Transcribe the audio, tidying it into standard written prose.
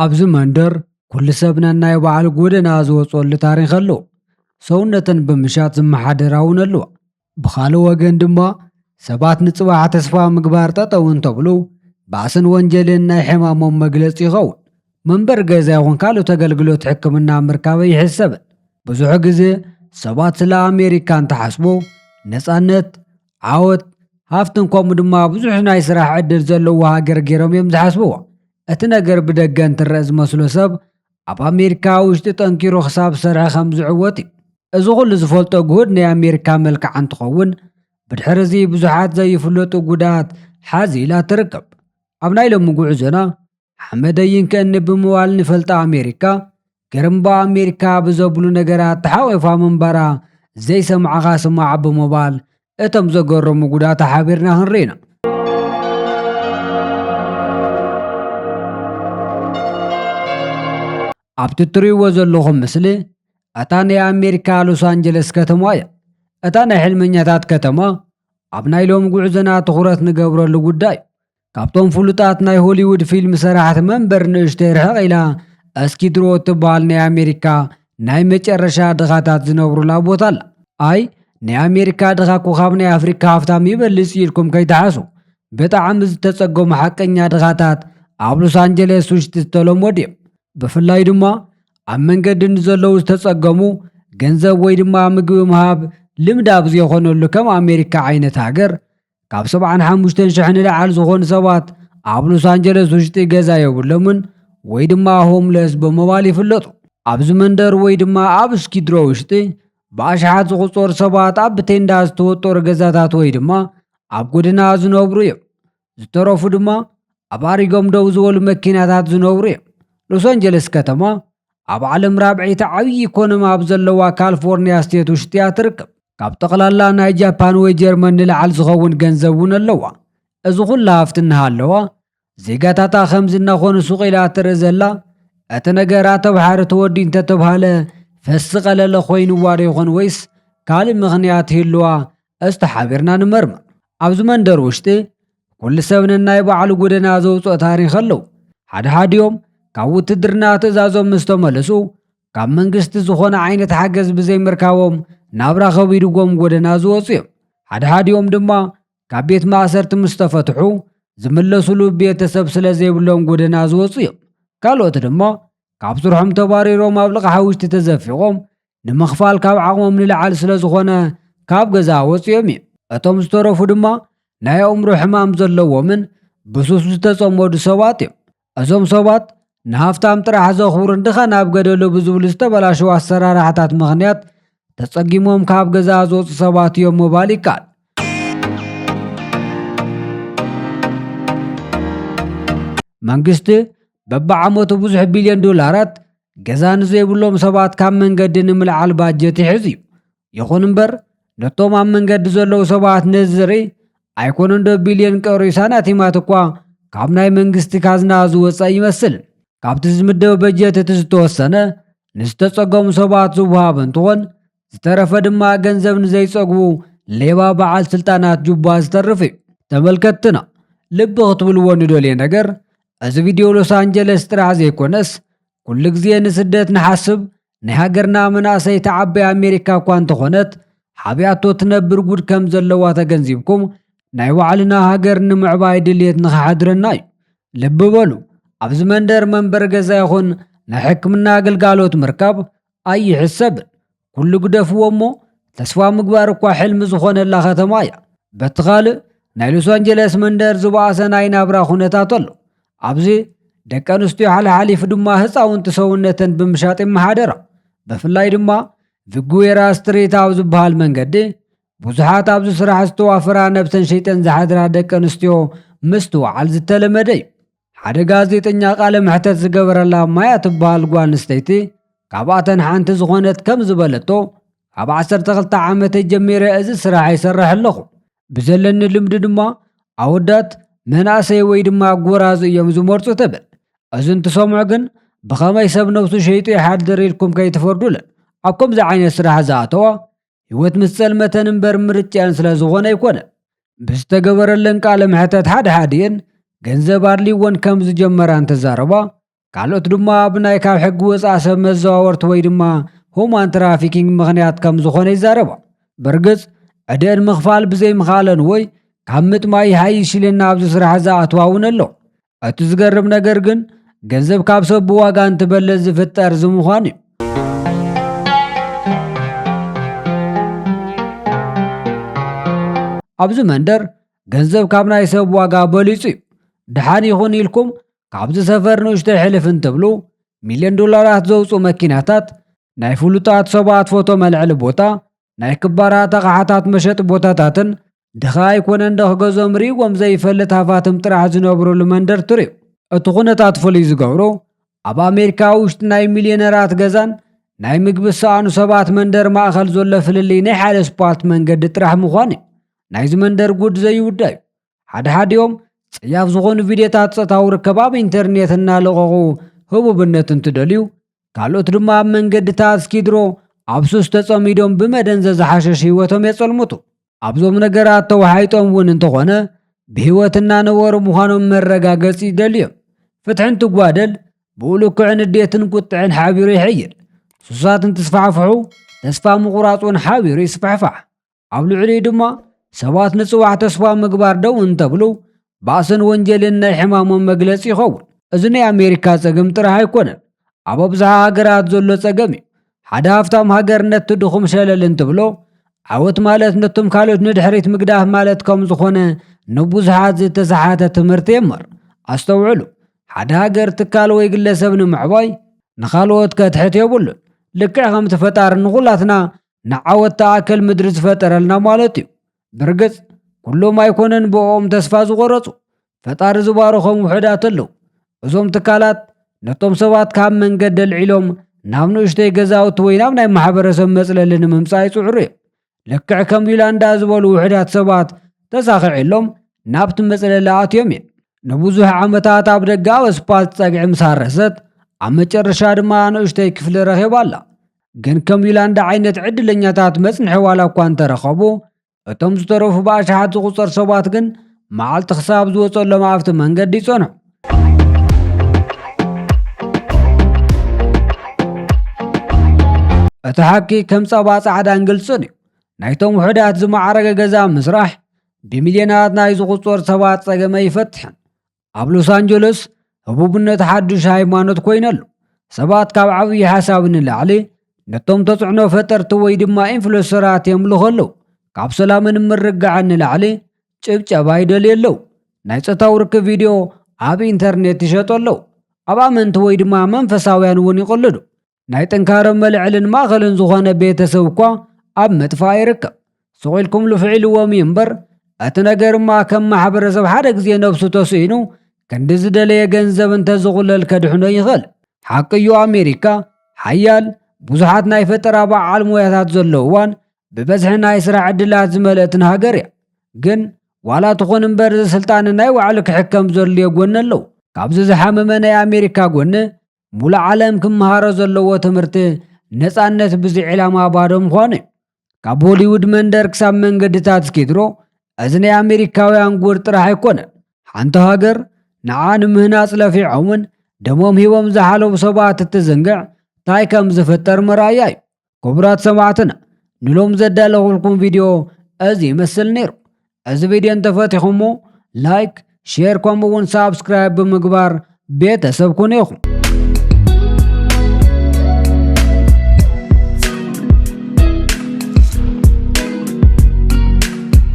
ኣብዚ መንደር ኩሉ ሰብ ነናይ ባዕሉ ጎደና ዝወፅሉ ታሪክ ኣለዎ። ሰውነተን ብምሻጥ ዝመሓደራ እውን ኣለዋ። ብኻልእ ወገን ድማ ሰባት ንፅባሕ ተስፋ ምግባር ጠጠው እንተብሉ ባእስን ወንጀልን ናይ ሕማሞም መግለፂ ይኸውን። መንበር ገዛ ይኹን ካልኦት ኣገልግሎት ሕክምና ምርካብ ይሕሰብን። ብዙሕ ግዜ ሰባት ስለ ኣሜሪካ እንተሓስቡ ነፃነት፣ ዓወት፣ ሃፍትን ከምኡ ድማ ብዙሕ ናይ ስራሕ ዕድል ዘለዎ ሃገር ገይሮም እዮም ዝሓስብዋ። እቲ ነገር ብደገ እንትረአ ዝመስሎ ሰብ ኣብ ኣሜሪካ ውሽጢ ጠንኪሩ ክሳብ ዝሰርሐ ከም ዝዕወት እዩ። እዚ ኩሉ ዝፈልጦ ጉህድ ናይ ኣሜሪካ መልክዓ እንትኸውን ብድሕሪ እዚ ብዙሓት ዘይፍለጡ ጉዳት ሓዚላ ትርከብ። ኣብ ናይ ሎሚ ጉዕዞና ሓመደይን ከእኒ ብምባል ንፈልጣ ኣሜሪካ ገርምባ ኣሜሪካ ብዘብሉ ነገራት ተሓቂፋ ምንበራ ዘይሰምዓኻ ስማዕ ብምባል እቶም ዘገረሙ ጉዳት ሓቢርና ክንርኢና። ኣብቲ እትሪእዎ ዘለኹም ምስሊ እታ ናይ ኣሜሪካ ሎስ አንጀለስ ከተማ እያ። እታ ናይ ሕልመኛታት ከተማ ኣብ ናይ ሎሚ ጉዕዞና ትኩረት ንገብረሉ ጉዳይ እዩ። ካብቶም ፍሉጣት ናይ ሆሊውድ ፊልም ሰራሕቲ መንበር ንእሽተይ ርሕቕ ኢላ እስኪድሮ እትበሃል ናይ ኣሜሪካ ናይ መጨረሻ ድኻታት ዝነብሩላ ቦታ ኣላ። ኣይ ናይ ኣሜሪካ ድኻ እኮ ካብ ናይ ኣፍሪካ ሃፍታም ይበልፅ ኢልኩም ከይተሓሱ ብጣዕሚ ዝተፀገሙ ሓቀኛ ድኻታት ኣብ ሎስ አንጀለስ ውሽጢ ዝተለመዱ እዮም። ብፍላይ ድማ ኣብ መንገዲ ንዘለዉ ዝተፀገሙ ገንዘብ ወይ ድማ ምግቢ ምሃብ ልምዲ ኣብ ዘይኮነሉ ከም ኣሜሪካ ዓይነት ሃገር ካብ 75,000 ንላዕሊ ዝኾኑ ሰባት ኣብ ሎስ አንጀለስ ውሽጢ ገዛ የብሎምን ወይ ድማ ሆምለስ ብምባል ይፍለጡ። ኣብዚ መንደር ወይ ድማ ኣብ እስኪድሮ ውሽጢ ብኣሽሓት ዝቑፀሩ ሰባት ኣብ ብቴንዳ ዝተወጠሩ ገዛታት ወይ ድማ ኣብ ጎደና ዝነብሩ እዮም። ዝተረፉ ድማ ኣብ ኣሪጎም ደው ዝበሉ መኪናታት ዝነብሩ እዮም። ሎስ አንጀለስ ከተማ ኣብ ዓለም ራብዒቲ ዓብዪ ኢኮኖሚ ኣብ ዘለዋ ካሊፎርኒያ ስቴት ውሽጢ እያ ትርከብ። ካብ ጠቕላላ ናይ ጃፓን ወይ ጀርመን ንላዕሊ ዝኸውን ገንዘብ እውን ኣለዋ። እዚ ኩሉ ሃፍቲ እናሃለዋ ዜጋታታ ከምዚ እናኾኑ ሱቕ ኢላ ትርኢ ዘላ እቲ ነገር ተባሓሪ ተወዲ እንተተባሃለ ፈሲ ቀለለ ኮይኑዋ ዶ ይኾን ወይስ ካልእ ምኽንያት ይህልዋ? እስቲ ሓቢርና ንመርምር። ኣብዚ መንደር ውሽጢ ኩሉ ሰብ ነናይ ባዕሉ ጎደና ዘውፅኦ ታሪክ ኣለዉ። ሓደሓዲኦም ካብ ውትድርና ትእዛዞም ምስ ተመለሱ ካብ መንግስቲ ዝኾነ ዓይነት ሓገዝ ብዘይምርካቦም ናብራ ከቢድዎም ጎደና ዝወፁ እዮም። ሓደሓዲኦም ድማ ካብ ቤት ማእሰርቲ ምስ ተፈትሑ ዝምለሱሉ ቤተሰብ ስለ ዘይብሎም ጎደና ዝወፁ እዮም። ካልኦት ድማ ካብ ስርሖም ተባሪሮም ኣብ ልቕሓ ውሽጢ ተዘፊቖም ንምኽፋል ካብ ዓቕሞም ንላዕሊ ስለ ዝኾነ ካብ ገዛ ወፂኦም እዮም። እቶም ዝተረፉ ድማ ናይ ኣእምሮ ሕማም ዘለዎምን ብሱስ ዝተፀመዱ ሰባት እዮም። እዞም ሰባት ንሃፍታም ጥራሕ ዘኽብሩ እንድኻ ናብ ገደሉ ብዝብሉ ዝተበላሸዉ ኣሰራርሓታት ምኽንያት ተፀጊሞም ካብ ገዛ ዝወፁ ሰባት እዮም ምባል ይከኣል። መንግስቲ በብዓመቱ ብዙሕ ቢልዮን ዶላራት ገዛ ንዘይብሎም ሰባት ካብ መንገዲ ንምልዓል ባጀት ይሕዝ እዩ። ይኹን እምበር ነቶም ኣብ መንገዲ ዘለዉ ሰባት ነዚ ዝርኢ ኣይኮነን ዶ ቢልዮን ቀሪዩ ሳናቲማት እኳ ካብ ናይ መንግስቲ ካዝና ዝወፀ ይመስልን። ካብቲ ዝምደበ በጀት እቲ ዝተወሰነ ንዝተፀገሙ ሰባት ዝወሃብ እንትኾን ዝተረፈ ድማ ገንዘብ ንዘይፀግቡ ሌባ በዓል ስልጣናት ጁባ ዝተርፍ እዩ። ተመልከትና ልቢ ክትብልዎ ንደልየ ነገር እዚ ቪድዮ ሎስ አንጀለስ ጥራሕ ዘይኮነስ ኩሉ ግዜ ንስደት ንሓስብ ናይ ሃገርና መናእሰይ ተዓበይ ኣሜሪካ እኳ እንተኾነት ሓብያቶ ትነብር ጉድ ከም ዘለዋ ተገንዚብኩም ናይ ባዕልና ሃገር ንምዕባይ ድሌት ንኽሓድረና እዩ። ልቢ በሉ ኣብዚ መንደር መንበሪ ገዛ ይኹን ናይ ሕክምና ኣገልጋሎት ምርካብ ኣይሕሰብን። ኩሉ ግደፍዎ እሞ ተስፋ ምግባር እኳ ሕልሚ ዝኾነላ ከተማ እያ። በቲ ካልእ ናይ ሎስ አንጀለስ መንደር ዝበኣሰ ናይ ናብራ ኩነታት ኣሎ። ኣብዚ ደቂ ኣንስትዮ ሓልሓሊፉ ድማ ህፃውንቲ ሰውነተን ብምሻጥ ይመሓደራ። ብፍላይ ድማ ቪጉዌራ ስትሪት ኣብ ዝበሃል መንገዲ ብዙሓት ኣብዚ ስራሕ ዝተዋፈራ ነብሰን ሸይጠን ዝሓድራ ደቂ ኣንስትዮ ምስትውዓል ዝተለመደ እዩ። ሓደ ጋዜጠኛ ቃለ ምሕተት ዝገበረላ ማያ ትበሃል ጓል ኣንስተይቲ ካብኣተን ሓንቲ ዝኾነት ከም ዝበለቶ ካብ 12 ዓመተ ጀሚረ እዚ ስራሕ ይሰርሕ ኣለኹ። ብዘለኒ ልምዲ ድማ ኣወዳት መናእሰይ ወይ ድማ ጎራዙ እዮም ዝመርፁ ትብል። እዚ እንትሰምዑ ግን ብኸመይ ሰብ ነብሱ ሸይጡ ይሓድር ኢልኩም ከይትፈርዱለን። ኣብ ከምዚ ዓይነት ስራሕ ዝኣተዋ ህይወት ምስ ፀልመተን እምበር ምርጭአን ስለ ዝኾነ ኣይኮነን። ብዝተገበረለን ቃለ ምሕተት ሓደሓዲአን ገንዘብ ኣድልይዎን ከም ዝጀመራ እንተዛረባ ካልኦት ድማ ብናይ ካብ ሕጊ ወፃእ ሰብ መዘዋወርቲ ወይ ድማ ሁማን ትራፊኪንግ ምኽንያት ከም ዝኾነ ይዛረባ። በርግጽ ዕድአን ምኽፋል ብዘይ ምኻለን ወይ ካብ ምጥማይ ሃይሽ ኢልና ኣብዚ ስራሕ ዝኣትዋ እውን ኣሎ። እቲ ዝገርም ነገር ግን ገንዘብ ካብ ሰብ ብዋጋ እንትበልፅ ዝፍጠር ዝምዃን እዩ። ኣብዚ መንደር ገንዘብ ካብ ናይ ሰብ ዋጋ በሊጹ እዩ። ድሓን ይኹን ኢልኩም ካብዚ ሰፈር ንእሽተይ ሕልፍ እንትብሉ $1,000,000 ዘውፁ መኪናታት፣ ናይ ፍሉጣት ሰባት ፎቶ መልዕሊ ቦታ፣ ናይ ክባራት ኣቕሓታት መሸጢ ቦታታትን ድኻ ኣይኮነን ክገዝኦም ርኢዎም ዘይፈልጥ ሃፋትም ጥራሕ ዝነብሩሉ መንደር ትርእዩ። እቲ ኩነታት ፍሉይ ዝገብሮ ኣብ ኣሜሪካ ውሽጢ ናይ ሚልዮነራት ገዛን ናይ ምግቢ ዝሰኣኑ ሰባት መንደር ማእኸል ዘሎ ፍልልይ ናይ ሓደ ስፓልት መንገዲ ጥራሕ ምዃን እዩ። ናይዚ መንደር ጉድ ዘይውዳ እዩ። ሓደሓዲኦም ጽያፍ ዝኾኑ ቪድዮታት ፆታዊ ርክብ ኣብ ኢንተርኔት እናለቐቑ ህቡብነት እንትደልዩ፣ ካልኦት ድማ ኣብ መንገድታት ስኪድሮ ኣብ ሱስ ተጸሚዶም ብመደንዘዝ ዝሓሸሽ ህይወቶም የጸልሙቱ። ኣብዞም ነገራት ተዋሓይጦም እውን እንተኾነ ብህይወት እናነበሩ ምዃኖም መረጋገፂ ይደልዮም። ፍትሒ እንትጓደል ብኡልክዕ ንዴትን ቁጥዕን ሓቢሩ ይሕይል። ሱሳት እንትስፋሕፍሑ ተስፋ ምቑራጽ እውን ሓቢሩ ይስፋሕፋሕ። ኣብ ልዕሊኡ ድማ ሰባት ንጽዋዕ ተስፋ ምግባር ደው እንተብሉ ባእስን ወንጀልን ናይ ሕማሞም መግለፂ ይኸውን። እዚ ናይ ኣሜሪካ ጸገም ጥራሕ ኣይኮነን፣ ኣብ ኣብዝሓ ሃገራት ዘሎ ጸገም እዩ። ሓደ ሃፍታም ሃገር ነቲ ድኹም ሸለል እንትብሎ ዓወት ማለት ነቶም ካልኦት ንድሕሪት ምግዳፍ ማለት ከም ዝኾነ ንብዙሓት ዝተሰሓተ ትምህርቲ የመር። ኣስተውዕሉ፣ ሓደ ሃገር ትካል ወይ ግለሰብ ንምዕባይ ንኻልኦት ከትሕት የብሉን። ልክዕ ከምቲ ፈጣሪ ንኹላትና ንዓወት ተኣከል ምድሪ ዝፈጠረልና ማለት እዩ። ብርግጽ ኩሎም ኣይኮነን ብኦም ተስፋ ዝቖረጹ ፈጣሪ ዝባረኾም ውሕዳት ኣለዉ። እዞም ትካላት ነቶም ሰባት ካብ መንገዲ ኣልዒሎም ናብ ንእሽተይ ገዛውቲ ወይ ናብ ናይ ማሕበረሰብ መጽለሊ ንምምጻእ ይጽዕሩ እዮም። ልክዕ ከም ዩላንዳ ዝበሉ ውሕዳት ሰባት ተሳኺዒሎም ናብቲ መጽለሊ ኣትዮም እዮም። ንብዙሕ ዓመታት ኣብ ደገ ኣብ እስፓልት ጸግዒ ምሳረሰት ኣብ መጨረሻ ድማ ንእሽተይ ክፍሊ ረኺባ ኣላ። ግን ከም ዩላንዳ ዓይነት ዕድለኛታት መጽንሒ ዋላ እኳ እንተረኸቡ እቶም ዝተረፉ ብኣሽሓት ዝቝጸር ሰባት ግን መዓልቲ ክሳብ ዝወጸሎም ኣብቲ መንገዲ ይጸንሑ። እቲ ሓቂ ከም ጸባ ጻዕዳን ግልጽን እዩ። ናይቶም ውሕዳት ዝማዕረገ ገዛ ምስራሕ ብሚልዮናት ናይ ዝቝጸር ሰባት ጸገመ ይፈትሕን። ኣብ ሎስ አንጀለስ ህቡብነት ሓዱሽ ሃይማኖት ኮይነሉ። ሰባት ካብ ዓብዪ ሓሳብ ንላዕሊ ነቶም ተጽዕኖ ፈጠርቲ ወይ ድማ ኢንፍሉንሰራት የምልኹ ኣለዉ። ካብ ሰላምን ምርግዓን ንላዕሊ ጭብጨባ ይደልዩ ኣለዉ። ናይ ፆታዊ ርክብ ቪድዮ ኣብ ኢንተርኔት ይሸጡ ኣለዉ። ኣብ ኣመንቲ ወይ ድማ መንፈሳውያን እውን ይቕልዱ። ናይ ጥንካሮም መልዕልን ማእኸልን ዝኾነ ቤተሰብ እኳ ኣብ መጥፋእ ይርከብ። ስቑኢልኩም ልፍዒልዎም እዩ እምበር እቲ ነገርማ ከም ማሕበረሰብ ሓደ ግዜ ነብሱ ተስኢኑ ክንዲ ዝደለየ ገንዘብ እንተዝቑለል ከድሕኖ ይኽእል። ሓቂዩ ኣሜሪካ ሓያል ብዙሓት ናይ ፈጠራ በዓል ሞያታት ዘለውዋን ብበዝሒ ናይ ስራሕ ዕድላት ዝመልአትን ሃገር እያ። ግን ዋላ ትኹን እምበር ስልጣን ናይ ባዕሉ ክሕከም ዘድልዮ ጎኒ ኣለዉ። ካብዚ ዝሓመመ ናይ ኣሜሪካ ጎኒ ሙሉእ ዓለም ክመሃሮ ዘለዎ ትምህርቲ ነፃነት ብዚ ዕላማ ባዶ ምዃኑ እዩ። ካብ ሆሊውድ መንደር ክሳብ መንገድታት ስኪድሮ እዚ ናይ ኣሜሪካውያን ጉድ ጥራሕ ኣይኮነን። ሓንቲ ሃገር ንዓ ንምህናፅ ለፊዖምን ደሞም ሂቦም ዝሓለቡ ሰባት እትዝንግዕ እንታይ ከም ዝፍጠር መራያ እዩ። ክቡራት ሰማዕትና ንሎም ዘዳለኹልኩም ቪድዮ እዚ ይመስል ነይሩ። እዚ ቪድዮ እንተፈቲኹሞ ላይክ፣ ሼር ከምኡውን ሳብስክራይብ ብምግባር ቤተሰብ ኩኑ ኢኹም።